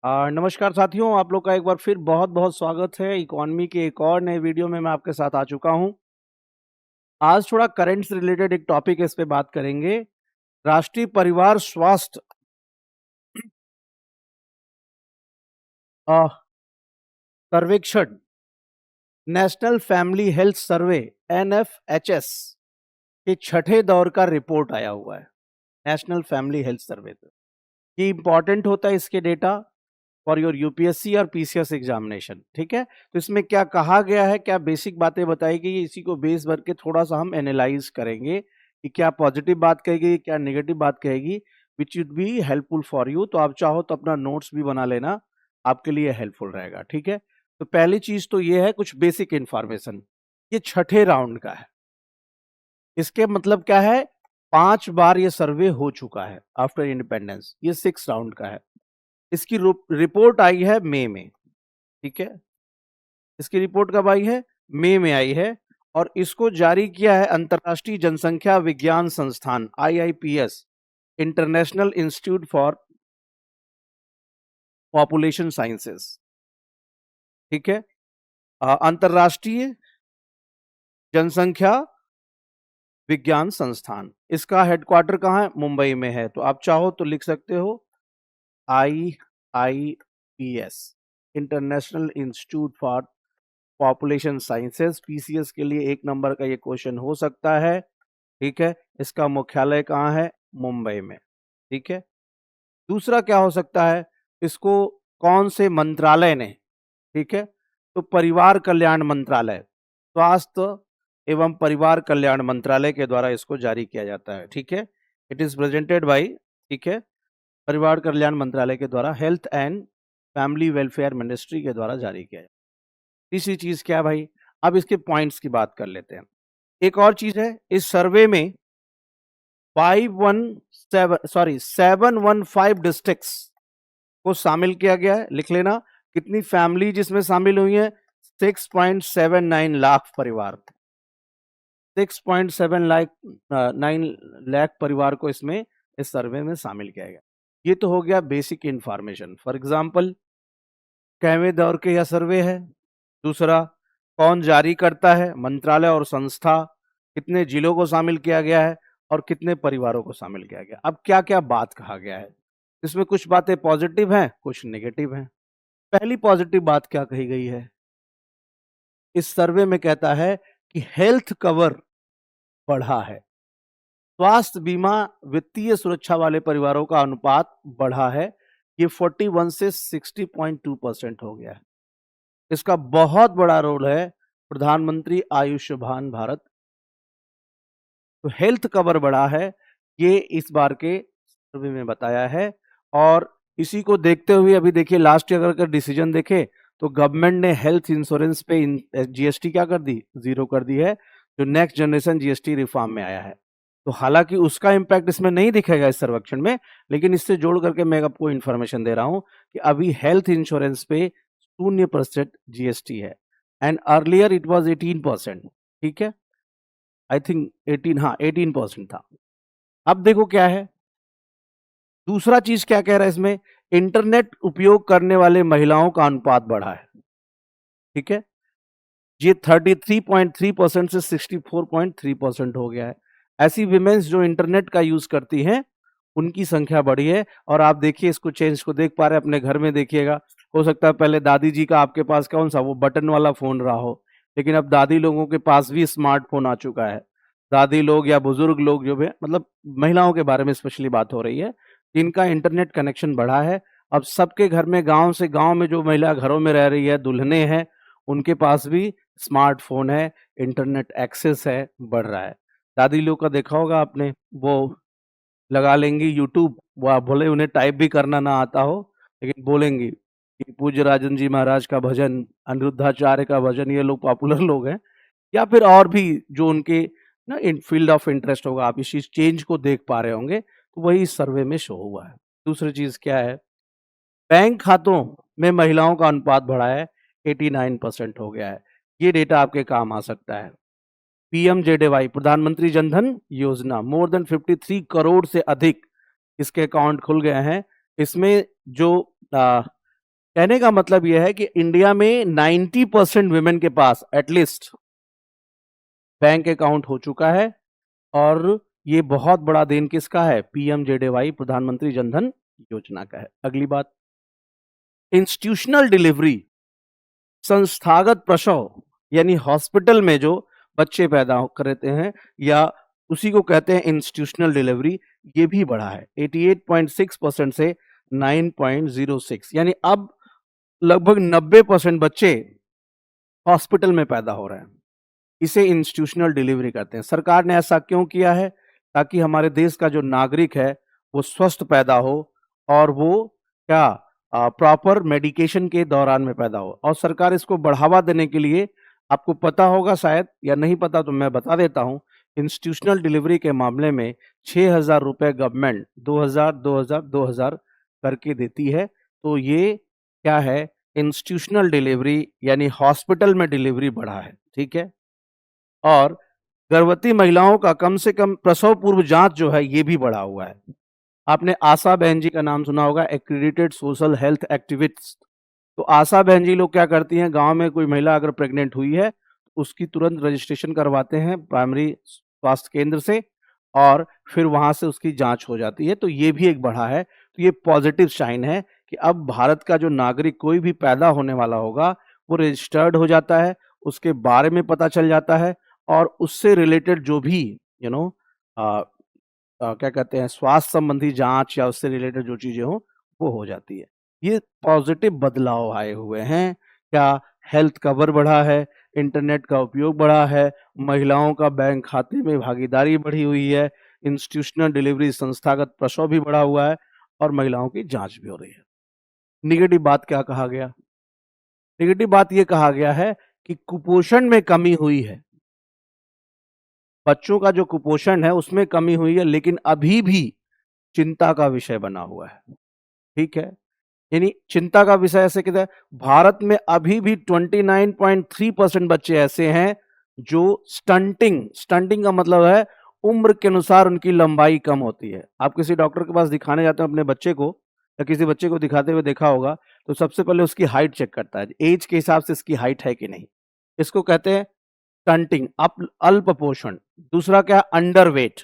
नमस्कार साथियों, आप लोग का एक बार फिर बहुत-बहुत स्वागत है। इकोनॉमी के एक और नए वीडियो में मैं आपके साथ आ चुका हूं। आज थोड़ा करंट से रिलेटेड एक टॉपिक है, इस पे बात करेंगे। राष्ट्रीय परिवार स्वास्थ्य अ, सर्वेक्षण, national family health survey NFHS के छठे दौर का रिपोर्ट आया हुआ है। नेशनल फैमिली हेल्थ सर्वे ये इंपॉर्टेंट होता है, इसके डेटा फॉर योर यूपीएससी और पीसीएस एग्जामिनेशन। ठीक है, तो इसमें क्या कहा गया है, क्या बेसिक बातें बताई गई, इसी को बेस भर के थोड़ा सा हम एनालाइज करेंगे कि क्या पॉजिटिव बात कहेगी, क्या नेगेटिव बात कहेगी, which would be helpful for you. तो आप चाहो तो अपना नोट्स भी बना लेना, आपके लिए हेल्पफुल रहेगा। ठीक है, तो पहली चीज तो ये है कुछ बेसिक इंफॉर्मेशन। ये छठे राउंड का है। इसके मतलब क्या है, 5 बार ये सर्वे हो चुका है आफ्टर इंडिपेंडेंस। ये 6 राउंड का है। इसकी रिपोर्ट आई है मई में। ठीक है, इसकी रिपोर्ट कब आई है? मई में आई है। और इसको जारी किया है अंतर्राष्ट्रीय जनसंख्या विज्ञान संस्थान IIPS, international institute for population sciences. ठीक है, अंतर्राष्ट्रीय जनसंख्या विज्ञान संस्थान, इसका हेडक्वार्टर कहाँ है? मुंबई में है। तो आप चाहो तो लिख सकते हो IIPS, international institute for population sciences. PCS के लिए 1 नंबर का ये क्वेश्चन हो सकता है। ठीक है, इसका मुख्यालय कहाँ है? मुंबई में। ठीक है, दूसरा क्या हो सकता है, इसको कौन से मंत्रालय ने, ठीक है, तो परिवार कल्याण मंत्रालय, स्वास्थ्य एवं परिवार कल्याण मंत्रालय के द्वारा इसको जारी किया जाता है। ठीक है, इट इज प्रेजेंटेड बाय, ठीक है, परिवार कल्याण मंत्रालय के द्वारा, health and family welfare ministry के द्वारा जारी किया जाता है। तीसरी चीज क्या भाई, अब इसके पॉइंट्स की बात कर लेते हैं। एक और चीज है, इस सर्वे में 715 डिस्ट्रिक्ट्स को शामिल किया गया है। लिख लेना, कितनी फैमिली जिसमें शामिल हुई है? 6.79 लाख परिवार। 6.79 लाख परिवार को इसमें, इस सर्वे में शामिल किया गया। ये तो हो गया बेसिक इंफॉर्मेशन। फॉर एग्जाम्पल, कैवें दौर के यह सर्वे है। दूसरा, कौन जारी करता है? मंत्रालय और संस्था। कितने जिलों को शामिल किया गया है और कितने परिवारों को शामिल किया गया। अब क्या क्या बात कहा गया है, इसमें कुछ बातें पॉजिटिव हैं, कुछ नेगेटिव हैं। पहली पॉजिटिव बात क्या कही गई है, इस सर्वे में कहता है कि हेल्थ कवर बढ़ा है। स्वास्थ्य बीमा वित्तीय सुरक्षा वाले परिवारों का अनुपात बढ़ा है। ये 41 से 60.2% हो गया है। इसका बहुत बड़ा रोल है प्रधानमंत्री आयुष्मान भारत। तो हेल्थ कवर बढ़ा है, ये इस बार के सर्वे में बताया है। और इसी को देखते हुए अभी देखिए, लास्ट ईयर अगर डिसीजन देखे तो गवर्नमेंट ने हेल्थ इंश्योरेंस पे जीएसटी क्या कर दी? 0 कर दी है, जो नेक्स्ट जनरेशन जीएसटी रिफॉर्म में आया है। तो हालांकि उसका इंपैक्ट इसमें नहीं दिखेगा इस सर्वेक्षण में, लेकिन इससे जोड़ करके मैं आपको इंफॉर्मेशन दे रहा हूं कि अभी हेल्थ इंश्योरेंस पे 0% जीएसटी है, एंड अर्लियर इट वाज 18%। ठीक है, आई थिंक 18, हाँ 18% था। अब देखो क्या है, दूसरा चीज क्या कह रहा है इसमें, इंटरनेट उपयोग करने वाले महिलाओं का अनुपात बढ़ा है। ठीक है, ये 33.3% से 64.3% हो गया है। ऐसी विमेन्स जो इंटरनेट का यूज करती हैं, उनकी संख्या बढ़ी है। और आप देखिए, इसको चेंज को देख पा रहे हैं, अपने घर में देखिएगा। हो सकता है पहले दादी जी का आपके पास कौन सा वो बटन वाला फोन रहा हो, लेकिन अब दादी लोगों के पास भी स्मार्टफोन आ चुका है। दादी लोग या बुजुर्ग लोग जो भी, मतलब महिलाओं के बारे में स्पेशली बात हो रही है, जिनका इंटरनेट कनेक्शन बढ़ा है। अब सबके घर में, गांव से गांव में जो महिला घरों में रह रही है, दुल्हने हैं, उनके पास भी स्मार्टफोन है, इंटरनेट एक्सेस है, बढ़ रहा है। दादी लोग का देखा होगा आपने, वो लगा लेंगी यूट्यूब, वो आप भले उन्हें टाइप भी करना ना आता हो, लेकिन बोलेंगी कि पूज्य राजन जी महाराज का भजन, अनिरुद्धाचार्य का भजन, ये लोग पॉपुलर लोग हैं। या फिर और भी जो उनके ना इन फील्ड ऑफ इंटरेस्ट होगा, आप इस चेंज को देख पा रहे होंगे, तो वही इस सर्वे में शो हुआ है। दूसरी चीज क्या है, बैंक खातों में महिलाओं का अनुपात बढ़ा है, 89% हो गया है। ये डेटा आपके काम आ सकता है। पीएमजेडीवाई, प्रधानमंत्री जनधन योजना, मोर देन 53 करोड़ से अधिक इसके अकाउंट खुल गए हैं। इसमें जो कहने का मतलब यह है कि इंडिया में 90% वुमेन के पास एटलीस्ट बैंक अकाउंट हो चुका है, और ये बहुत बड़ा देन किसका है? पीएमजेडीवाई, प्रधानमंत्री जनधन योजना का है। अगली बात, इंस्टीट्यूशनल डिलीवरी, संस्थागत प्रसव, यानी हॉस्पिटल में जो बच्चे पैदा करते हैं या उसी को कहते हैं इंस्टीट्यूशनल डिलीवरी, ये भी बढ़ा है 88.6% से 9.06, यानी अब लगभग 90% बच्चे हॉस्पिटल में पैदा हो रहे हैं। इसे इंस्टीट्यूशनल डिलीवरी कहते हैं। सरकार ने ऐसा क्यों किया है? ताकि हमारे देश का जो नागरिक है वो स्वस्थ पैदा हो, और वो क्या प्रॉपर मेडिकेशन के दौरान में पैदा हो। और सरकार इसको बढ़ावा देने के लिए, आपको पता होगा शायद, या नहीं पता तो मैं बता देता हूं, इंस्टीट्यूशनल डिलीवरी के मामले में 6,000 रुपए गवर्नमेंट 2000 करके देती है। तो ये क्या है? इंस्टीट्यूशनल डिलीवरी, यानी हॉस्पिटल में डिलीवरी बढ़ा है। ठीक है। और गर्भवती महिलाओं का कम से कम प्रसव पूर्व जांच जो है ये भी बढ़ा हुआ है। आपने आशा बहन जी का नाम सुना होगा, एक्रेडिटेड सोशल हेल्थ एक्टिविस्ट। तो आशा बहन जी लोग क्या करती हैं, गांव में कोई महिला अगर प्रेग्नेंट हुई है उसकी तुरंत रजिस्ट्रेशन करवाते हैं प्राइमरी स्वास्थ्य केंद्र से, और फिर वहां से उसकी जांच हो जाती है। तो ये भी एक बढ़ा है। तो ये पॉजिटिव साइन है कि अब भारत का जो नागरिक कोई भी पैदा होने वाला होगा वो रजिस्टर्ड हो जाता है, उसके बारे में पता चल जाता है, और उससे रिलेटेड जो भी यू नो क्या कहते हैं स्वास्थ्य संबंधी जांच या उससे रिलेटेड जो चीजें हो वो हो जाती है। ये पॉजिटिव बदलाव आए हुए हैं। क्या? हेल्थ कवर बढ़ा है, इंटरनेट का उपयोग बढ़ा है, महिलाओं का बैंक खाते में भागीदारी बढ़ी हुई है, इंस्टीट्यूशनल डिलीवरी संस्थागत प्रसव भी बढ़ा हुआ है, और महिलाओं की जांच भी हो रही है। निगेटिव बात क्या कहा गया? निगेटिव बात ये कहा गया है कि कुपोषण में कमी हुई है। बच्चों का जो कुपोषण है उसमें कमी हुई है, लेकिन अभी भी चिंता का विषय बना हुआ है। ठीक है। यानी चिंता का विषय ऐसे कहते हैं, भारत में अभी भी 29.3% बच्चे ऐसे हैं जो स्टंटिंग का मतलब है उम्र के अनुसार उनकी लंबाई कम होती है। आप किसी डॉक्टर के पास दिखाने जाते हो अपने बच्चे को, या किसी बच्चे को दिखाते हुए देखा होगा, तो सबसे पहले उसकी हाइट चेक करता है, एज के हिसाब से इसकी हाइट है कि नहीं। इसको कहते हैं स्टंटिंग, अल्प पोषण। दूसरा क्या? अंडरवेट।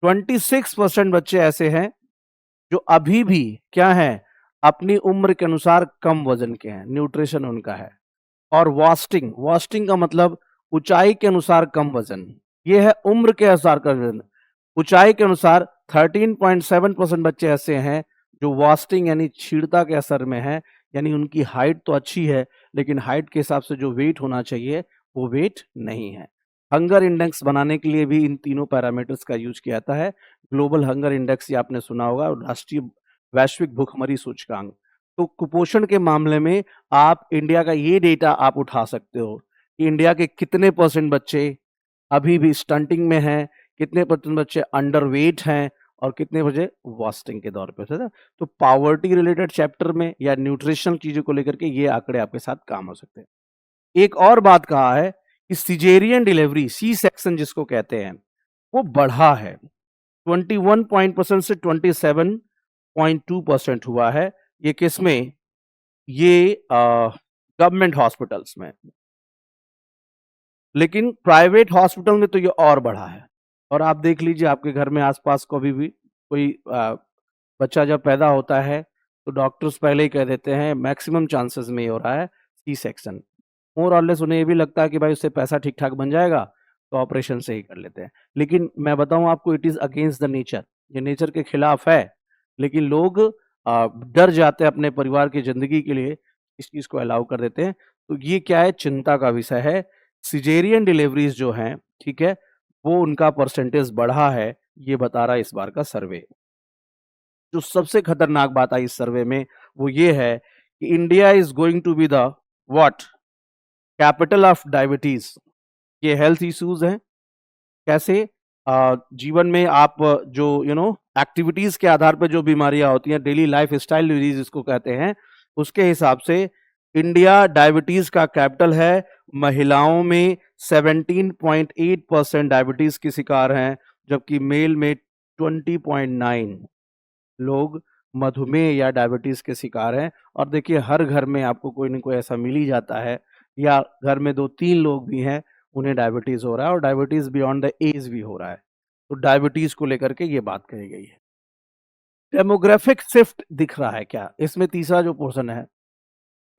26% बच्चे ऐसे हैं जो अभी भी क्या है, अपनी उम्र के अनुसार कम वजन के हैं, न्यूट्रिशन उनका है। और वास्टिंग का मतलब ऊंचाई के अनुसार कम वजन, ये है उम्र के अनुसार का वजन। ऊंचाई के अनुसार 13.7% बच्चे ऐसे हैं जो वास्टिंग यानी क्षीणता के असर में है, यानी उनकी हाइट तो अच्छी है लेकिन हाइट के हिसाब से जो वेट होना चाहिए वो वेट नहीं है। हंगर इंडेक्स बनाने के लिए भी इन तीनों पैरामीटर्स का यूज किया जाता है। ग्लोबल हंगर इंडेक्स ये आपने सुना होगा, और राष्ट्रीय वैश्विक भूखमरी सूचकांक। तो कुपोषण के मामले में आप इंडिया का ये डेटा आप उठा सकते हो कि इंडिया के कितने परसेंट बच्चे अभी भी स्टंटिंग में हैं, कितने परसेंट बच्चे अंडरवेट हैं, और कितने बच्चे वास्टिंग के दौर पे है ना। तो पावर्टी रिलेटेड चैप्टर में या न्यूट्रिशनल चीजों को लेकर के ये आंकड़े आपके साथ काम हो सकते हैं। एक और बात कहा है कि सिजेरियन डिलीवरी, सी सेक्शन जिसको कहते हैं, वो बढ़ा है 21% से 27.2% हुआ है। ये किस में? ये गवर्नमेंट हॉस्पिटल्स में। लेकिन प्राइवेट हॉस्पिटल में तो ये और बढ़ा है। और आप देख लीजिए आपके घर में आसपास कभी भी कोई बच्चा जब पैदा होता है तो डॉक्टर्स पहले ही कह देते हैं मैक्सिमम चांसेस में ये हो रहा है सी सेक्शन। मोर और लेस उन्हें ये भी लगता है कि भाई उससे पैसा ठीक ठाक बन जाएगा तो ऑपरेशन से ही कर लेते हैं। लेकिन मैं बताऊं आपको, it is against the nature, ये नेचर के खिलाफ है। लेकिन लोग डर जाते हैं अपने परिवार की जिंदगी के लिए, इस चीज को अलाउ कर देते हैं। तो ये क्या है? चिंता का विषय है। सिजेरियन डिलीवरीज जो हैं, ठीक है, वो उनका परसेंटेज बढ़ा है, ये बता रहा है इस बार का सर्वे। जो सबसे खतरनाक बात आई इस सर्वे में वो ये है कि India is going to be the what? Capital of diabetes. ये हेल्थ इश्यूज हैं। कैसे? जीवन में आप जो एक्टिविटीज के आधार पर जो बीमारियां होती हैं, डेली लाइफ स्टाइल डिजीज इसको कहते हैं, उसके हिसाब से इंडिया डायबिटीज का कैपिटल है। महिलाओं में 17.8% डायबिटीज की शिकार हैं, जबकि मेल में 20.9 लोग मधुमेह या डायबिटीज़ के शिकार हैं। और देखिए हर घर में आपको कोई न कोई ऐसा मिल ही जाता है, या घर में 2-3 लोग भी हैं, उन्हें डायबिटीज़ हो रहा है और डायबिटीज़ बियॉन्ड द एज भी हो रहा है। तो डायबिटीज़ को लेकर के ये बात कही गई है। डेमोग्राफिक शिफ्ट दिख रहा है क्या? इसमें तीसरा जो पोर्शन है,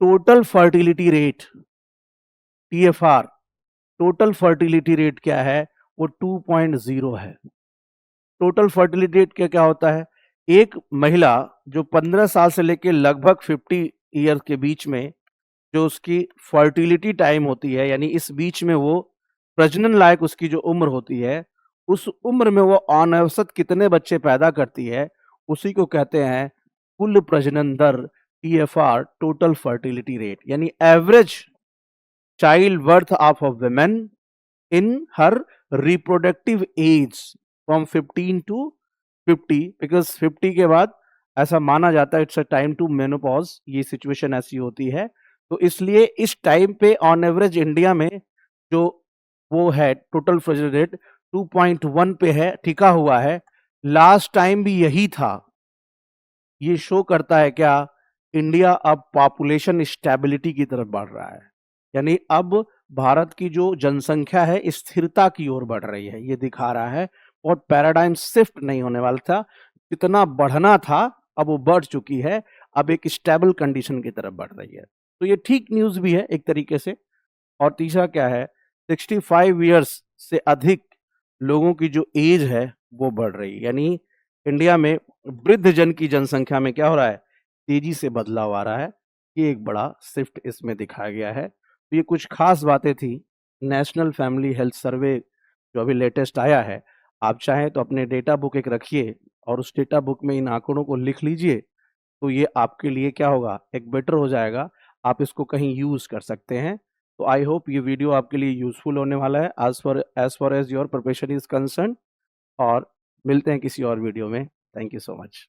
total fertility rate, TFR, total fertility rate क्या है? वो 2.0 है। टोटल फर्टिलिटी रेट क्या होता है? एक महिला जो 15 साल से लेके लगभग 50 ईयर के बीच में जो उसकी फर्टिलिटी टाइम होती है, यानी इस बीच में वो प्रजनन लायक उसकी जो उम्र होती है, उस उम्र में वो औसत कितने बच्चे पैदा करती है, उसी को कहते हैं कुल प्रजनन दर, टीएफआर, टोटल फर्टिलिटी रेट, यानी average child birth of a women in her reproductive age from 15 to 50, because 50 के बाद ऐसा माना जाता है it's a time to menopause, ये सिचुएशन ऐसी होती है। तो इसलिए इस टाइम पे ऑन एवरेज इंडिया में जो वो है टोटल फर्टिलिटी रेट 2.1 पे है, टिका हुआ है। लास्ट टाइम भी यही था। ये शो करता है क्या? इंडिया अब पॉपुलेशन स्टेबिलिटी की तरफ बढ़ रहा है, यानी अब भारत की जो जनसंख्या है स्थिरता की ओर बढ़ रही है। ये दिखा रहा है और पैराडाइम शिफ्ट नहीं होने वाला था, जितना बढ़ना था अब वो बढ़ चुकी है, अब एक स्टेबल कंडीशन की तरफ बढ़ रही है। तो ये ठीक न्यूज भी है एक तरीके से। और तीसरा क्या है, 65 ईयर्स से अधिक लोगों की जो एज है वो बढ़ रही है, यानी इंडिया में वृद्ध जन की जनसंख्या में क्या हो रहा है? तेजी से बदलाव आ रहा है। ये एक बड़ा शिफ्ट इसमें दिखाया गया है। तो ये कुछ खास बातें थी नेशनल फैमिली हेल्थ सर्वे जो अभी लेटेस्ट आया है। आप चाहें तो अपने डेटा बुक एक रखिए और उस डेटा बुक में इन आंकड़ों को लिख लीजिए, तो ये आपके लिए क्या होगा, एक बेटर हो जाएगा। आप इसको कहीं यूज़ कर सकते हैं। तो आई होप ये वीडियो आपके लिए यूज़फुल होने वाला है as far as your preparation is concerned. और मिलते हैं किसी और वीडियो में। Thank you so much.